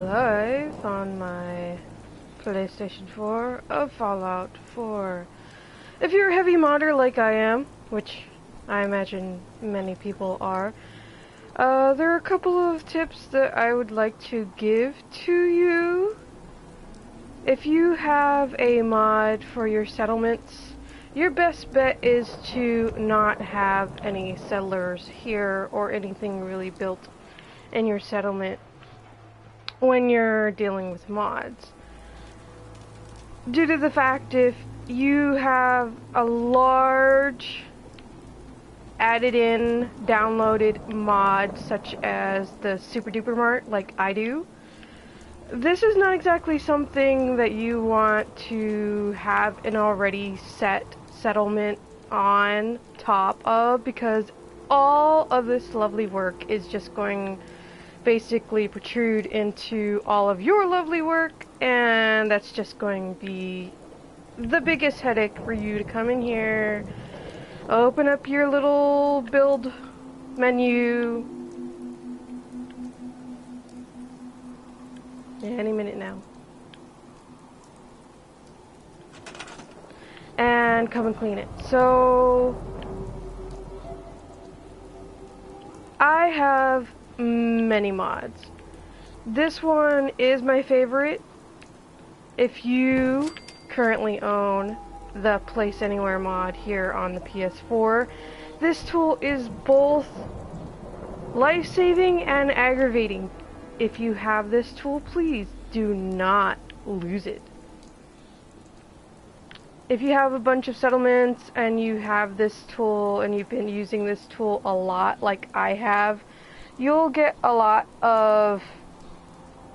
Live on my PlayStation 4 of Fallout 4. If you're a heavy modder like I am, which I imagine many people are, there are a couple of tips that I would like to give to you. If you have a mod for your settlements, your best bet is to not have any settlers here or anything really built in your settlement when you're dealing with mods. Due to the fact if you have a large added in downloaded mod such as the Super Duper Mart like I do, this is not exactly something that you want to have an already set settlement on top of, because all of this lovely work is just going basically protrude into all of your lovely work, and that's just going to be the biggest headache for you to come in here, open up your little build menu any minute now and come and clean it. So I have many mods. This one is my favorite. If you currently own the Place Anywhere mod here on the PS4, this tool is both life-saving and aggravating. If you have this tool, please do not lose it. If you have a bunch of settlements and you have this tool and you've been using this tool a lot like I have, you'll get a lot of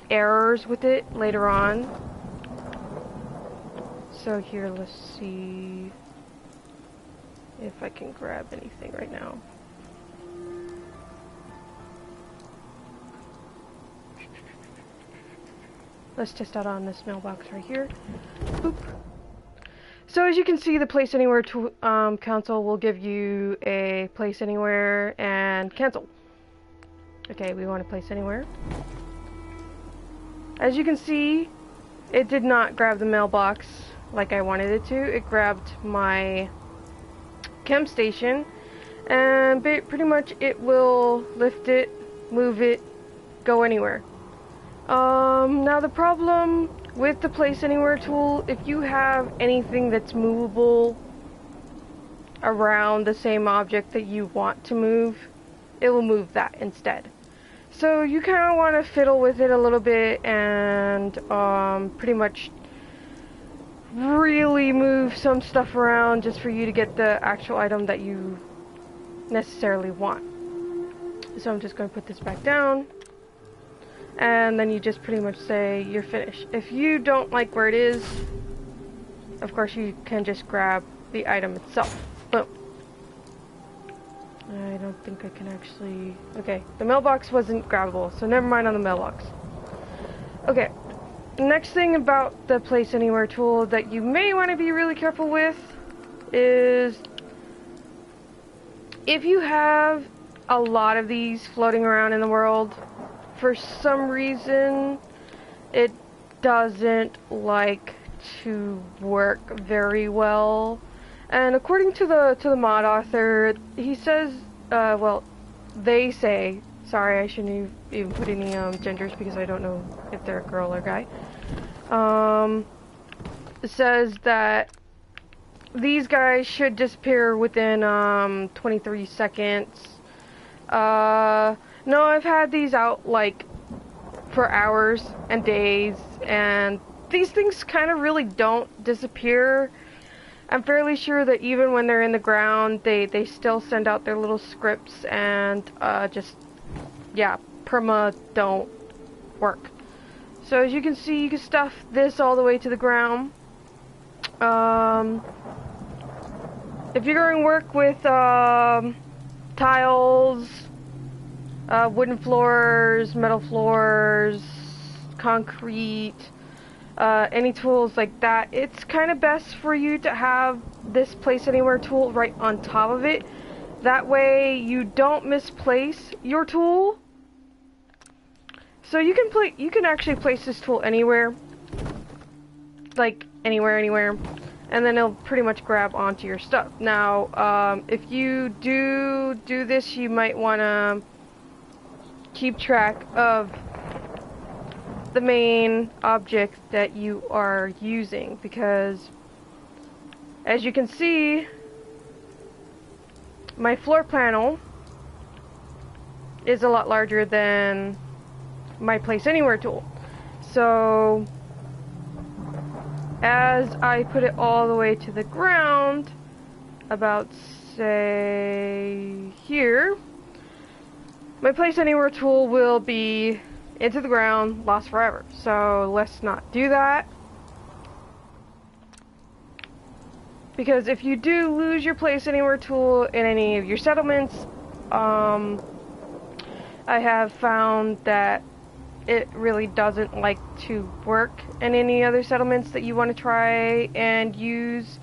errors with it later on. So here, let's see if I can grab anything right now. Let's test out on this mailbox right here. Boop. So as you can see, the Place Anywhere console will give you a Place Anywhere and cancel. Okay, we want to place anywhere. As you can see, it did not grab the mailbox like I wanted it to. It grabbed my chem station, and pretty much it will lift it, move it, go anywhere. Now the problem with the Place Anywhere tool, if you have anything that's movable around the same object that you want to move, it will move that instead. So you kind of want to fiddle with it a little bit and pretty much really move some stuff around just for you to get the actual item that you necessarily want. So I'm just going to put this back down, and then you just pretty much say you're finished. If you don't like where it is, of course you can just grab the item itself. Boom. I don't think I can actually... Okay, the mailbox wasn't grabbable, so never mind on the mailbox. Okay, next thing about the Place Anywhere tool that you may want to be really careful with is if you have a lot of these floating around in the world, for some reason it doesn't like to work very well. And according to the mod author, he says, well, they say, sorry, I shouldn't even put any genders because I don't know if they're a girl or guy. It says that these guys should disappear within 23 seconds. No, I've had these out like for hours and days, and these things kind of really don't disappear. I'm fairly sure that even when they're in the ground, they still send out their little scripts, and just, yeah, perma don't work. So as you can see, you can stuff this all the way to the ground. If you're going to work with tiles, wooden floors, metal floors, concrete, any tools like that, it's kind of best for you to have this Place Anywhere tool right on top of it. That way you don't misplace your tool. So you can actually place this tool anywhere, like anywhere, and then it'll pretty much grab onto your stuff. Now, if you do this, you might want to keep track of the main object that you are using, because as you can see, my floor panel is a lot larger than my place anywhere tool. So as I put it all the way to the ground, about say here, my place anywhere tool will be into the ground, lost forever. So let's not do that, because if you do lose your place anywhere tool in any of your settlements, I have found that it really doesn't like to work in any other settlements that you want to try and use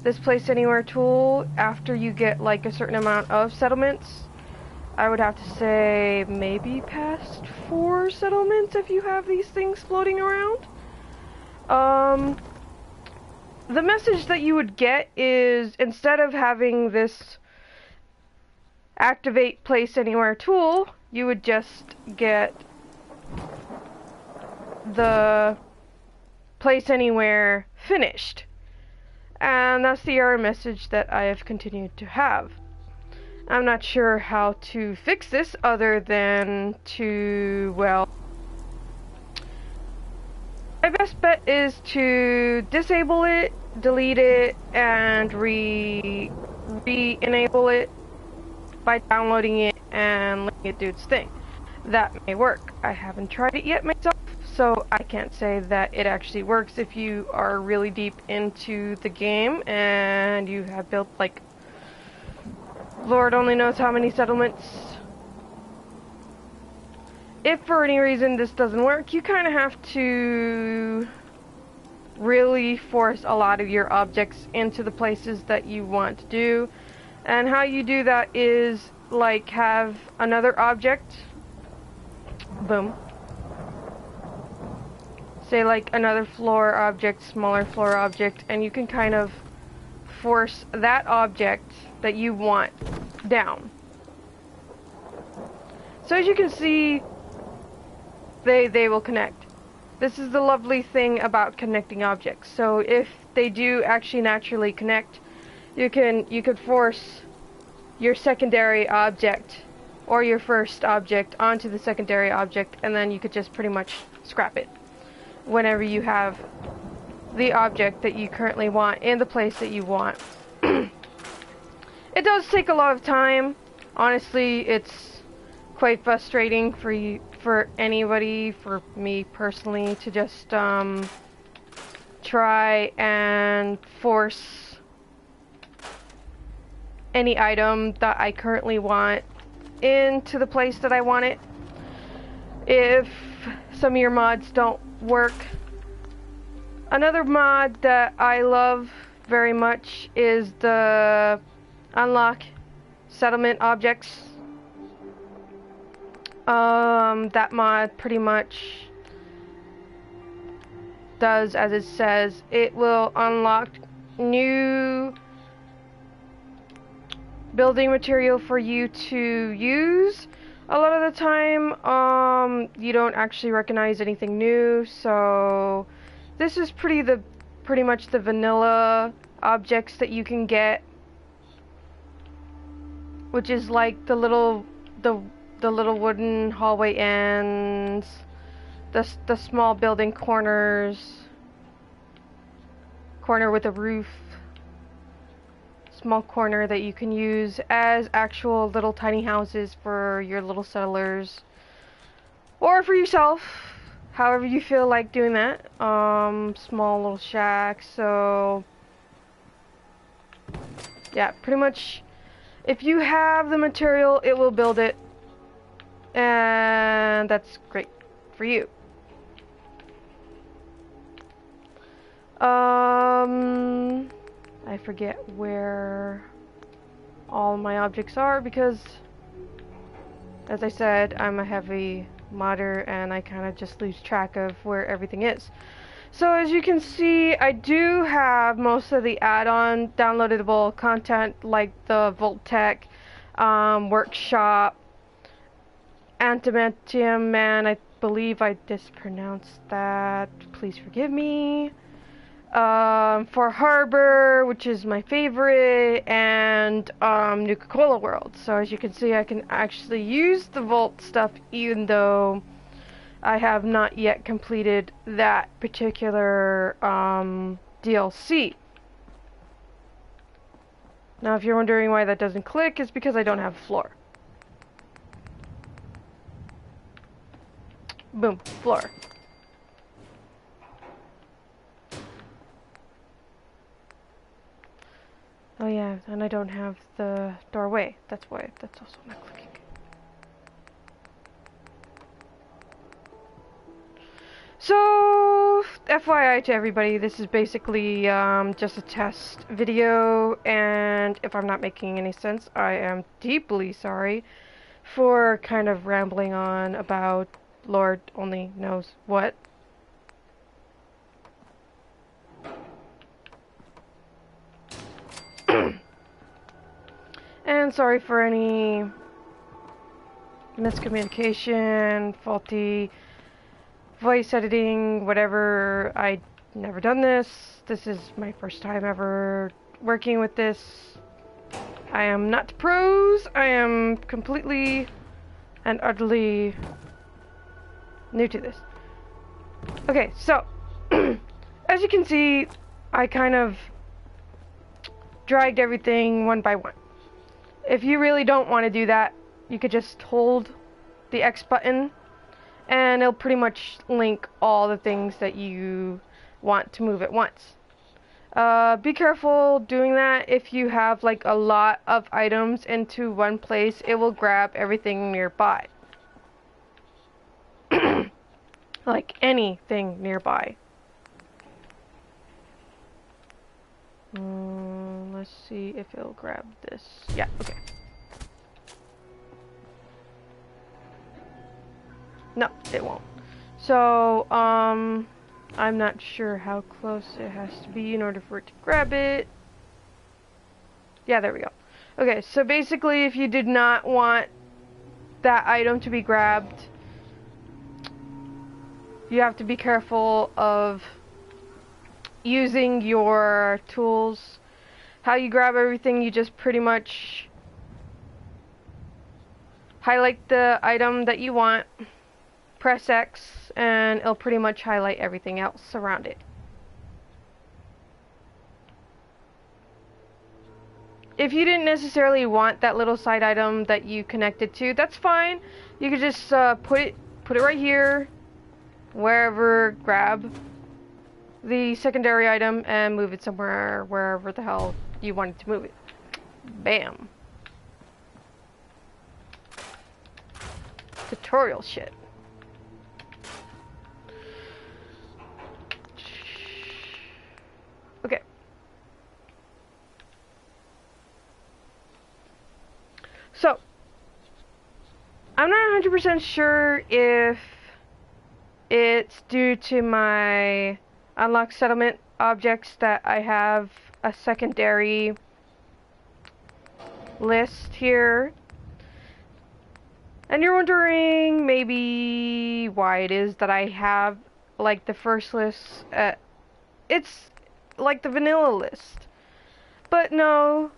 this place anywhere tool after you get like a certain amount of settlements. I would have to say maybe past 4 settlements if you have these things floating around. The message that you would get is, instead of having this activate place anywhere tool, you would just get the place anywhere finished. And that's the error message that I have continued to have. I'm not sure how to fix this other than to, well, my best bet is to disable it, delete it, and re-enable it by downloading it and letting it do its thing. That may work. I haven't tried it yet myself, so I can't say that it actually works if you are really deep into the game and you have built like Lord only knows how many settlements. If for any reason this doesn't work, you kind of have to really force a lot of your objects into the places that you want to do. And how you do that is like have another object, boom, say like another floor object, smaller floor object, and you can kind of force that object that you want down. So as you can see, they will connect. This is the lovely thing about connecting objects. So if they do actually naturally connect, you could force your secondary object or your first object onto the secondary object, and then you could just pretty much scrap it whenever you have the object that you currently want in the place that you want. It does take a lot of time. Honestly, it's quite frustrating for anybody, for me personally, to just try and force any item that I currently want into the place that I want it. If some of your mods don't work. Another mod that I love very much is the unlock settlement objects. That mod pretty much does as it says. It will unlock new building material for you to use. A lot of the time, you don't actually recognize anything new, so this is pretty much the vanilla objects that you can get, which is like the little wooden hallway ends, the small building corners, corner with a roof, small corner that you can use as actual little tiny houses for your little settlers or for yourself, however you feel like doing that. Small little shacks. So yeah, pretty much if you have the material, it will build it, and that's great for you. I forget where all my objects are because, as I said, I'm a heavy modder and I kind of just lose track of where everything is. So as you can see, I do have most of the add-on downloadable content like the Voltec, Workshop, Antimantium Man, I believe I mispronounced that, please forgive me. For Harbor, which is my favorite, and Nuka-Cola World. So as you can see, I can actually use the Vault stuff even though I have not yet completed that particular DLC. Now if you're wondering why that doesn't click, it's because I don't have a floor. Boom, floor. Oh yeah, and I don't have the doorway. That's why that's also not clicking. So, FYI to everybody, this is basically just a test video, and if I'm not making any sense, I am deeply sorry for kind of rambling on about Lord only knows what. And sorry for any miscommunication, faulty voice editing, whatever. I've never done this. This is my first time ever working with this. I am not pros. I am completely and utterly new to this. Okay, so as you can see, I kind of dragged everything one by one. If you really don't want to do that, you could just hold the X button and it'll pretty much link all the things that you want to move at once. Be careful doing that. If you have like a lot of items into one place, it will grab everything nearby. Like anything nearby. Let's see if it'll grab this. Yeah, okay. No, it won't. So, I'm not sure how close it has to be in order for it to grab it. Yeah, there we go. Okay, so basically if you did not want that item to be grabbed, you have to be careful of using your tools. How you grab everything, you just pretty much highlight the item that you want, press X, and it'll pretty much highlight everything else around it. If you didn't necessarily want that little side item that you connected to, that's fine. You could just put it right here, wherever, grab the secondary item and move it somewhere, wherever the hell you wanted to move it. Bam. Tutorial shit. Okay. So, I'm not 100% sure if it's due to my unlock settlement objects that I have a secondary list here. And you're wondering maybe why it is that I have like the first list. It's like the vanilla list. But no,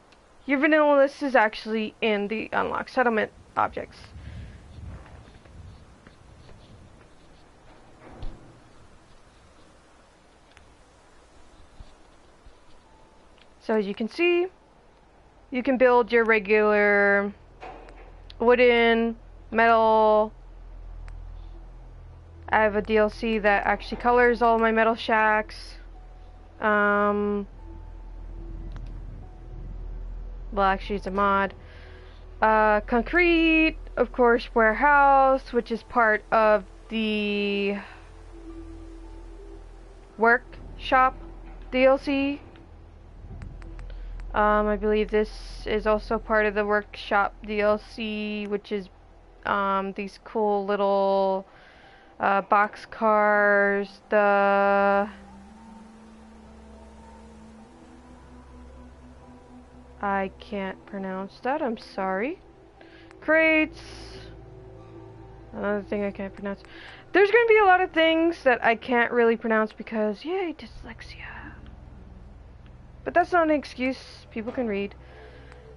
your vanilla list is actually in the unlock settlement objects. So as you can see, you can build your regular wooden, metal. I have a DLC that actually colors all my metal shacks. Well, actually it's a mod. Concrete, of course, warehouse, which is part of the workshop DLC. I believe this is also part of the workshop DLC, which is these cool little box cars, I can't pronounce that, I'm sorry. Crates. Another thing I can't pronounce. There's going to be a lot of things that I can't really pronounce because, yay, dyslexia. But that's not an excuse. People can read.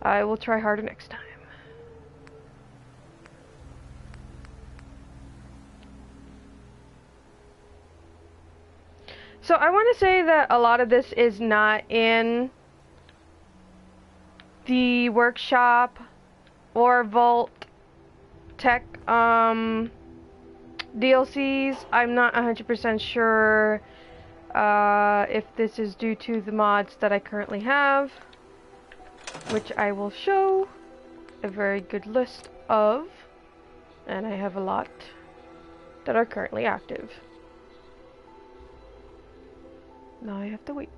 I will try harder next time. So I want to say that a lot of this is not in the workshop or Vault Tech DLCs. I'm not 100% sure if this is due to the mods that I currently have, which I will show a very good list of, and I have a lot that are currently active. Now I have to wait.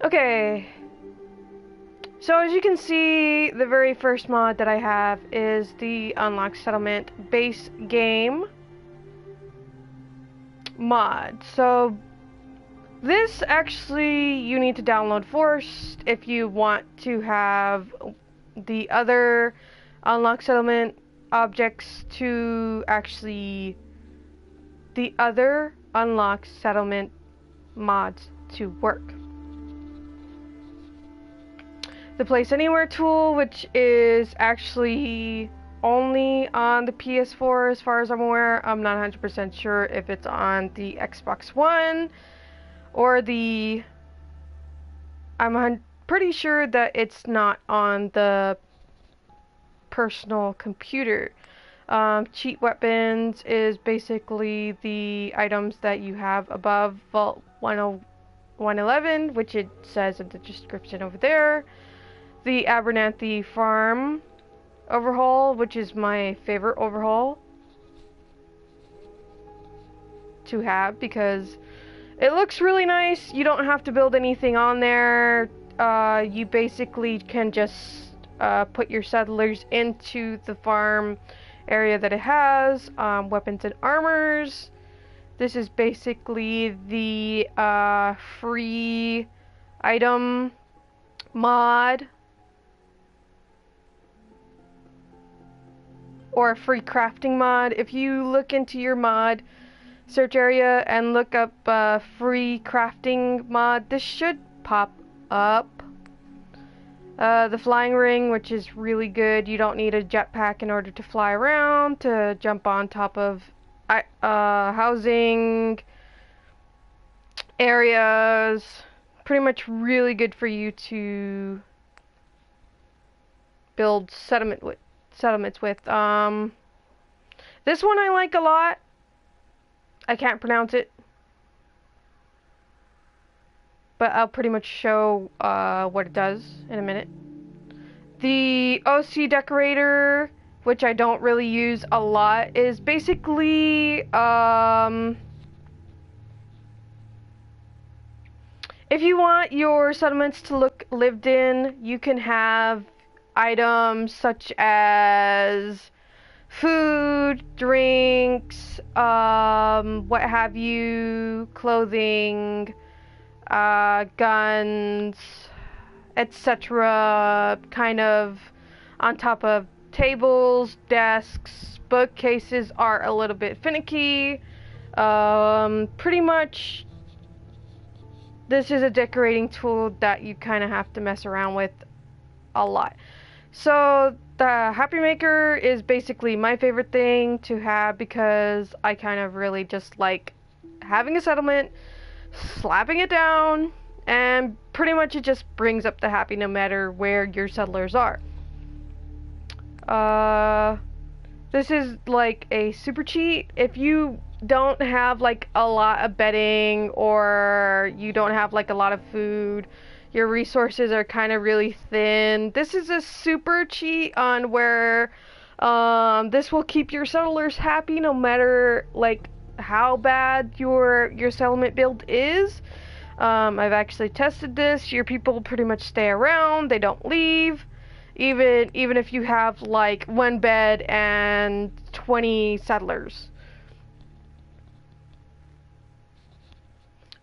Okay, so as you can see, the very first mod that I have is the Unlock Settlement base game mod. So this actually you need to download first if you want to have the other Unlock Settlement objects to actually the other Unlock Settlement mods to work. The Place Anywhere tool, which is actually only on the PS4 as far as I'm aware. I'm not 100% sure if it's on the Xbox One or the... I'm pretty sure that it's not on the personal computer. Cheat weapons is basically the items that you have above Vault 111, which it says in the description over there. The Abernathy Farm overhaul, which is my favorite overhaul to have because it looks really nice. You don't have to build anything on there. You basically can just put your settlers into the farm area that it has. Weapons and armors. This is basically the free item mod. Or a free crafting mod. If you look into your mod search area and look up free crafting mod, this should pop up. The flying ring, which is really good. You don't need a jetpack in order to fly around, to jump on top of housing areas. Pretty much really good for you to build settlements with. This one I like a lot. I can't pronounce it, but I'll pretty much show what it does in a minute. The OC decorator, which I don't really use a lot, is basically if you want your settlements to look lived in, you can have items such as food, drinks, what have you, clothing, guns, etc. kind of on top of tables, desks. Bookcases are a little bit finicky. Pretty much this is a decorating tool that you kind of have to mess around with a lot. So the Happy Maker is basically my favorite thing to have because I kind of really just like having a settlement, slapping it down, and pretty much it just brings up the happy no matter where your settlers are. This is like a super cheat. If you don't have like a lot of bedding, or you don't have like a lot of food, your resources are kind of really thin, this is a super cheat on where this will keep your settlers happy no matter like how bad your settlement build is. I've actually tested this. Your people pretty much stay around, they don't leave. Even if you have like one bed and 20 settlers.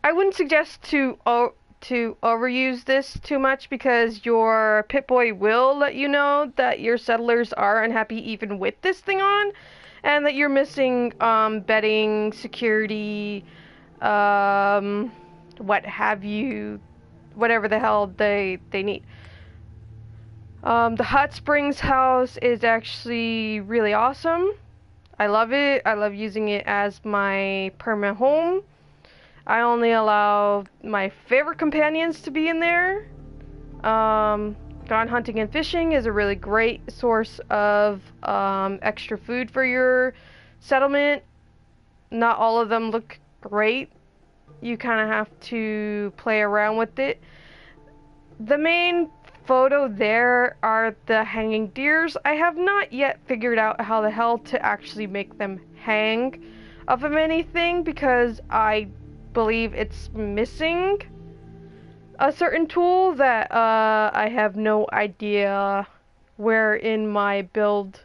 I wouldn't suggest to overuse this too much, because your Pip-Boy will let you know that your settlers are unhappy even with this thing on, and that you're missing bedding, security, what have you, whatever the hell they need. The hot springs house is actually really awesome. I love it. I love using it as my permanent home. I only allow my favorite companions to be in there. Gone hunting and fishing is a really great source of extra food for your settlement. Not all of them look great. You kind of have to play around with it. The main photo there are the hanging deers. I have not yet figured out how the hell to actually make them hang off of anything, because I believe it's missing a certain tool that I have no idea where in my build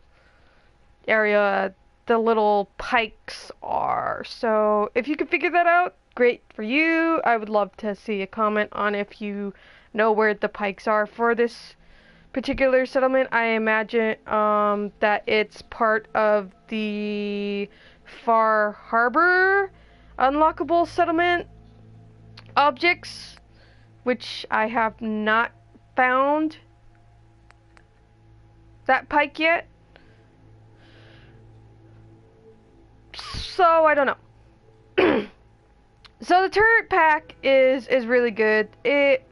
area the little pikes are. So if you can figure that out, great for you. I would love to see a comment on if you know where the pikes are for this particular settlement. I imagine that it's part of the Far Harbor unlockable settlement objects, which I have not found that pike yet. So I don't know. So the turret pack is really good. It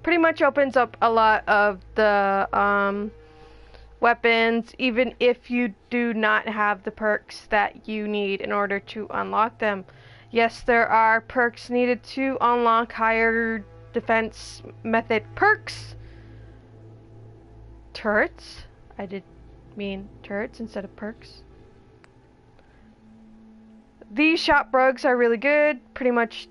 pretty much opens up a lot of the weapons, even if you do not have the perks that you need in order to unlock them. Yes, there are perks needed to unlock higher defense method perks. Turrets? I did mean turrets instead of perks. These shop rugs are really good. Pretty much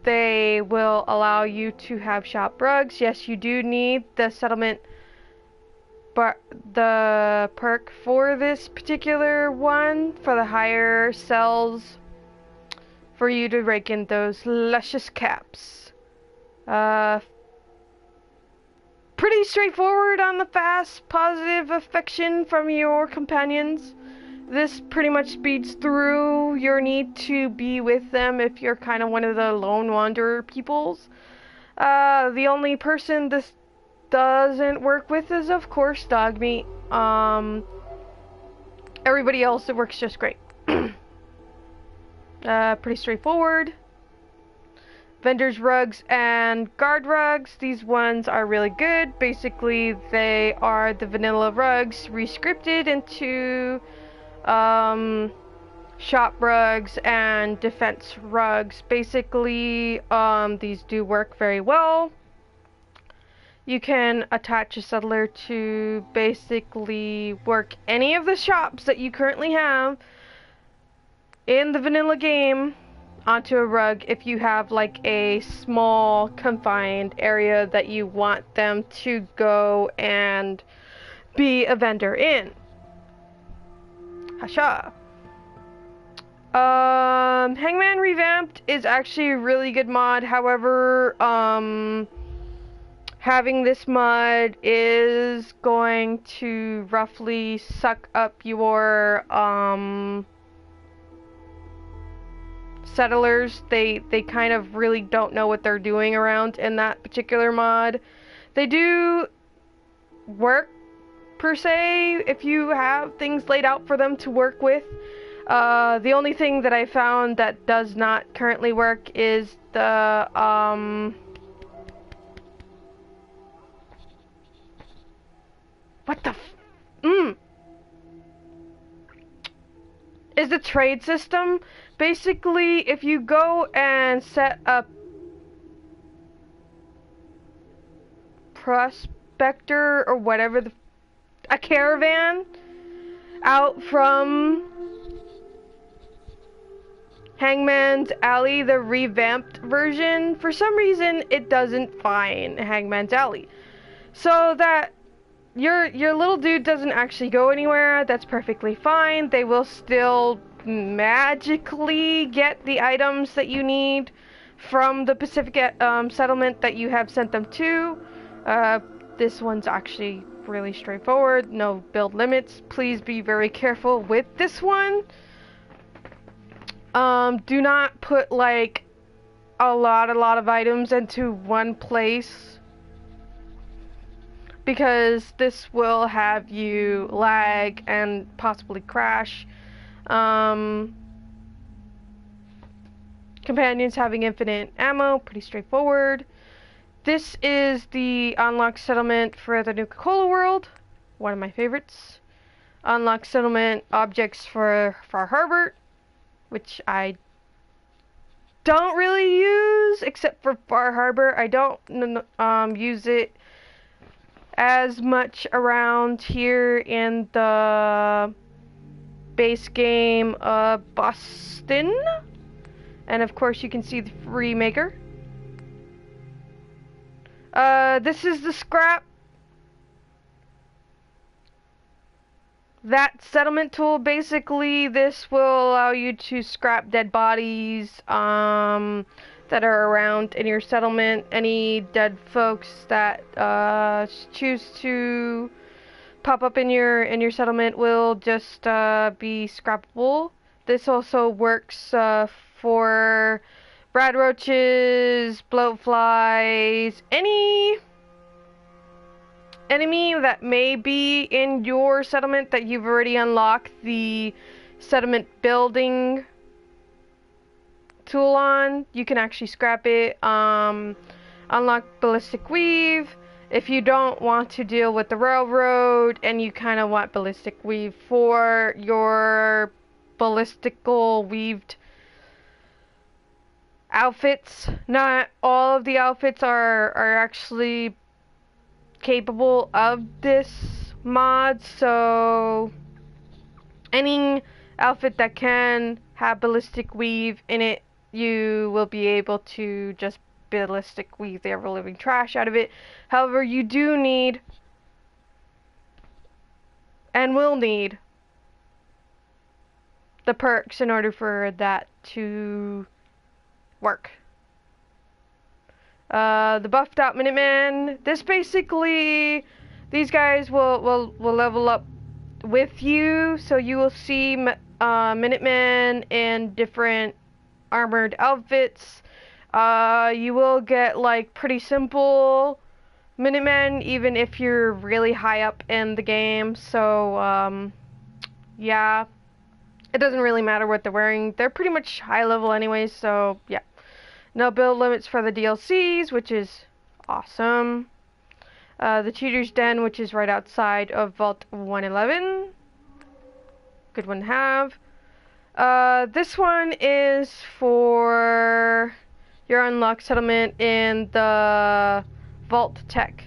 they will allow you to have shop rugs. Yes, you do need the settlement, but the perk for this particular one, for the higher cells, for you to rake in those luscious caps. Pretty straightforward on the fast, positive affection from your companions. This pretty much speeds through your need to be with them if you're kind of one of the lone wanderer peoples. The only person this doesn't work with is, of course, dog meat. Everybody else, it works just great. Pretty straightforward. Vendors rugs and guard rugs. These ones are really good. Basically, they are the vanilla rugs re-scripted into shop rugs and defense rugs. Basically, these do work very well. You can attach a settler to basically work any of the shops that you currently have in the vanilla game onto a rug if you have like a small confined area that you want them to go and be a vendor in. Hasha. Hangman Revamped is actually a really good mod. However, having this mod is going to roughly suck up your settlers. They kind of really don't know what they're doing around in that particular mod. They do work per se if you have things laid out for them to work with. The only thing that I found that does not currently work is the is the trade system. Basically, if you go and set up prospector or whatever, a caravan out from Hangman's Alley, the revamped version, for some reason it doesn't find Hangman's Alley. So that your little dude doesn't actually go anywhere, that's perfectly fine. They will still magically get the items that you need from the Pacific settlement that you have sent them to. This one's actually really straightforward, no build limits. Please be very careful with this one. Do not put like a lot of items into one place, because this will have you lag and possibly crash. Companions having infinite ammo, pretty straightforward. This is the unlocked settlement for the Nuka-Cola world, one of my favorites. Unlocked settlement objects for Far Harbor, which I don't really use except for Far Harbor. I don't use it as much around here in the base game of Boston. And of course you can see the free maker. This is the scrap. That settlement tool, basically, this will allow you to scrap dead bodies that are around in your settlement. Any dead folks that choose to pop up in your settlement will just be scrappable. This also works for brad roaches, bloatflies, any enemy that may be in your settlement that you've already unlocked the settlement building tool on. You can actually scrap it. Unlock ballistic weave. If you don't want to deal with the railroad and you kind of want ballistic weave for your ballistical weaved outfits, not all of the outfits are actually capable of this mod, so any outfit that can have ballistic weave in it, you will be able to just ballistic weave the ever-living trash out of it. However, you do need and will need the perks in order for that to work. The buffed out Minuteman. This basically, these guys will level up with you, so you will see Minutemen in different armored outfits. You will get like pretty simple Minutemen even if you're really high up in the game. So yeah, it doesn't really matter what they're wearing. They're pretty much high level anyways. So yeah. No build limits for the DLCs, which is awesome. The Cheater's Den, which is right outside of Vault 111. Good one to have. This one is for your unlocked settlement in the Vault Tech.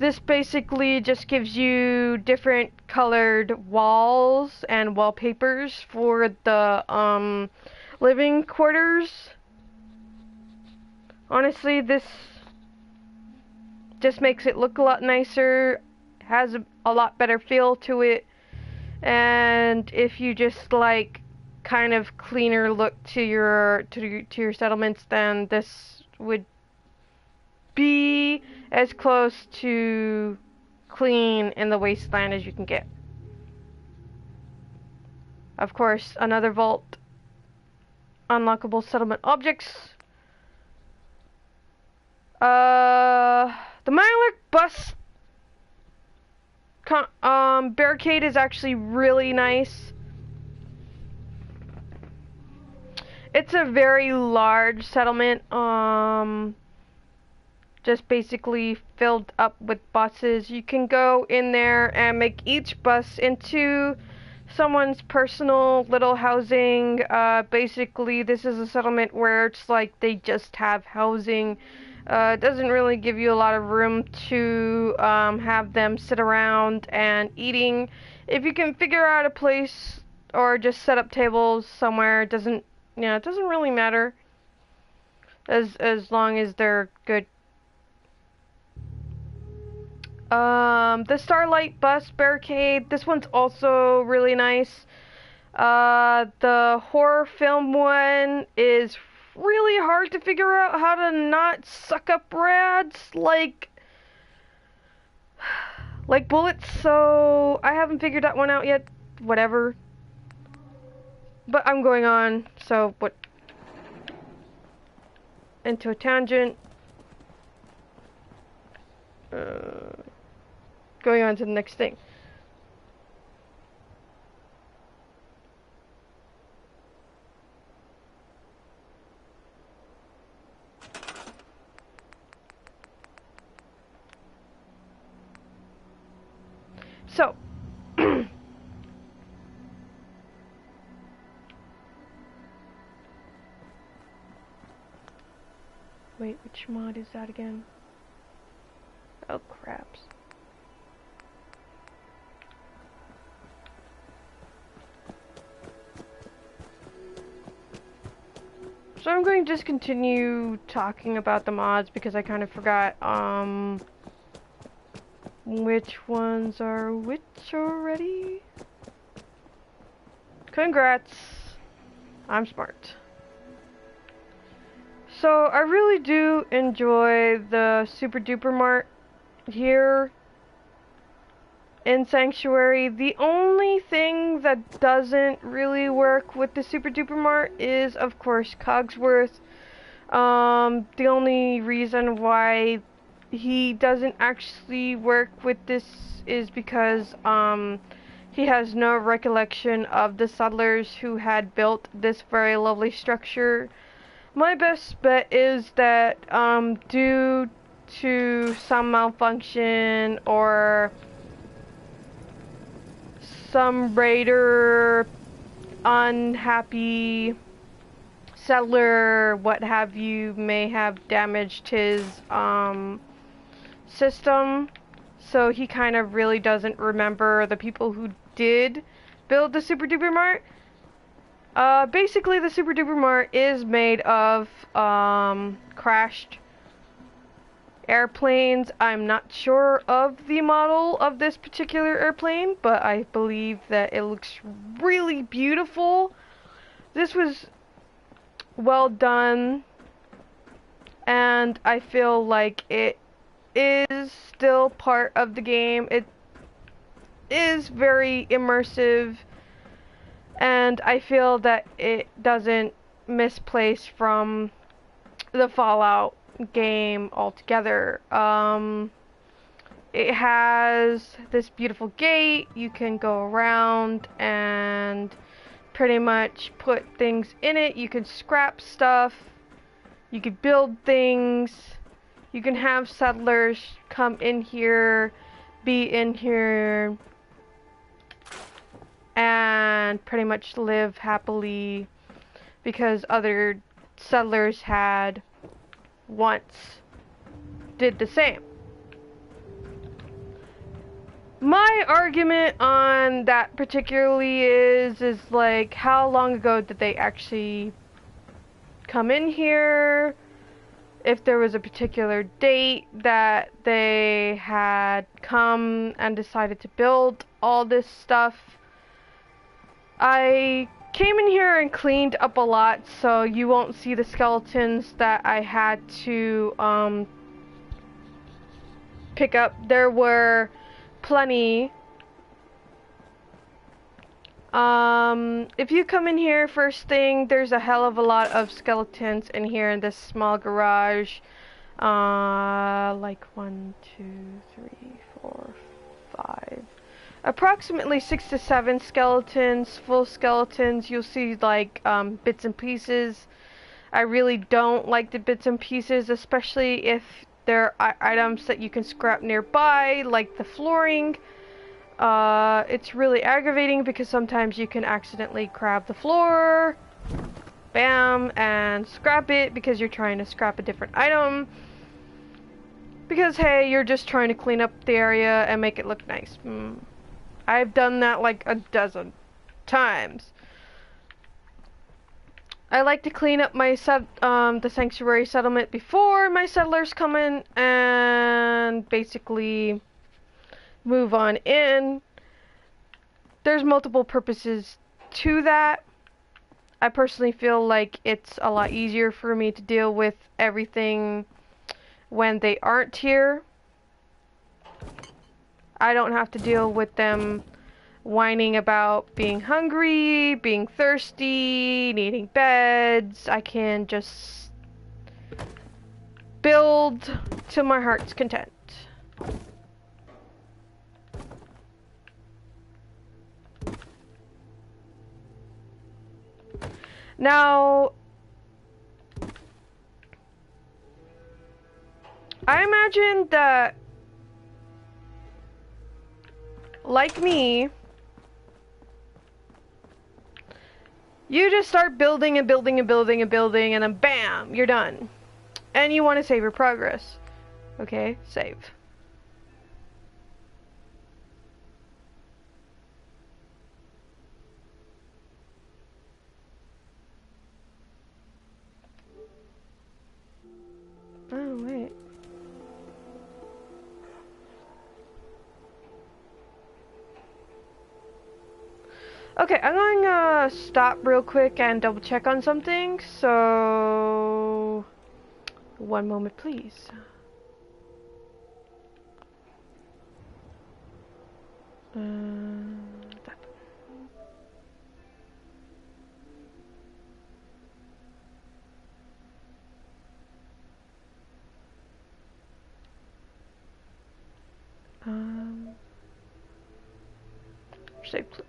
This basically just gives you different colored walls and wallpapers for the living quarters. Honestly, this just makes it look a lot nicer, has a lot better feel to it, and if you just like kind of cleaner look to your settlements, then this would be as close to clean in the wasteland as you can get. Of course, another vault, unlockable settlement objects. The Mylark bus barricade is actually really nice. It's a very large settlement, just basically filled up with buses. You can go in there and make each bus into someone's personal little housing. Basically, this is a settlement where it's like they just have housing. It doesn't really give you a lot of room to have them sit around and eating. If you can figure out a place or just set up tables somewhere, it doesn't really matter as long as they're good. The Starlight Bus Barricade, this one's also really nice. The horror film one is really hard to figure out how to not suck up rads like bullets, so I haven't figured that one out yet. Whatever. But I'm going on, so what? Into a tangent. Going on to the next thing. So, wait, which mod is that again? Oh, craps. So I'm going to just continue talking about the mods because I kind of forgot, which ones are which already? Congrats! I'm smart. So I really do enjoy the Super Duper Mart here in Sanctuary. The only thing that doesn't really work with the Super Duper Mart is, of course, Cogsworth. The only reason why he doesn't actually work with this is because he has no recollection of the settlers who had built this very lovely structure. My best bet is that due to some malfunction or some raider, unhappy settler, what have you, may have damaged his system, so he kind of really doesn't remember the people who did build the Super Duper Mart. Basically the Super Duper Mart is made of crashed airplanes. I'm not sure of the model of this particular airplane, but I believe that it looks really beautiful. This was well done, and I feel like it is still part of the game. It is very immersive, and I feel that it doesn't misplace from the Fallout game altogether. It has this beautiful gate. You can go around and pretty much put things in it. You can scrap stuff. You can build things. You can have settlers come in here, be in here, and pretty much live happily because other settlers had once did the same. My argument on that particularly is like, how long ago did they actually come in here? If there was a particular date that they had come and decided to build all this stuff. I came in here and cleaned up a lot, so you won't see the skeletons that I had to pick up. There were plenty. If you come in here first thing, there's a hell of a lot of skeletons in here in this small garage. Like 1, 2, 3, 4, 5. Approximately 6 to 7 skeletons, full skeletons. You'll see like bits and pieces. I really don't like the bits and pieces, especially if there are items that you can scrap nearby, like the flooring. It's really aggravating because sometimes you can accidentally grab the floor, bam, and scrap it because you're trying to scrap a different item. Because, hey, you're just trying to clean up the area and make it look nice. I've done that like a dozen times. I like to clean up my the sanctuary settlement before my settlers come in and basically move on in. There's multiple purposes to that. I personally feel like it's a lot easier for me to deal with everything when they aren't here. I don't have to deal with them whining about being hungry, being thirsty, needing beds. I can just build to my heart's content. Now, I imagine that, like me, you just start building and building and building and building, and then bam, you're done. And you want to save your progress. Okay, save. Oh, wait. Okay, I'm going to stop real quick and double check on something, so... One moment, please. That. Save clip.